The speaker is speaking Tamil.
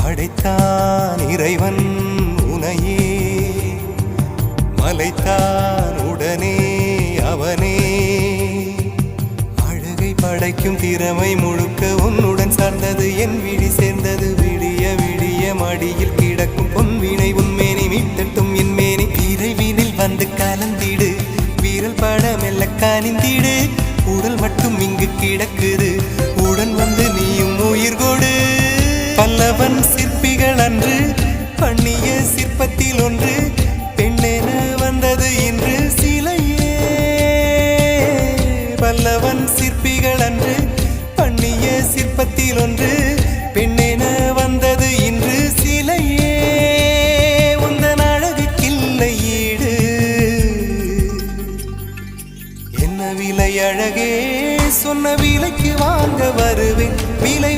படைத்தான் இறைவன் உனையே, மலைத்தான் உடனே அவனே. அழகை படைக்கும் திறமை முழுக்க உன்னுடன் சார்ந்தது, என் விழி சேர்ந்தது. விடிய விடிய மடியில் கிடக்கும் பொன்வினை உன்மேனி மீட்டட்டும் என் மேனி. விரைவினில் வந்து கலந்திடு, வீரல் பட மெல்ல காணிந்திடு. உடல் மட்டும் இங்கு கிடக்குது, உடன் வந்து நீயும் உயிர் கொடு. பல்லவன் சிற்பிகள் அன்று பண்ணிய சிற்பத்தில் ஒன்று, பெண்ணென வந்தது இன்று சிலையே. பல்லவன் சிற்பிகள் அன்று பண்ணிய சிற்பத்தில் ஒன்று, பெண்ணென வந்தது இன்று சிலையே. உந்தன் அழகுக்கில்லை ஈடு, என்ன விலை அழகே, சொன்ன விலைக்கு வாங்க வருவேன். விலை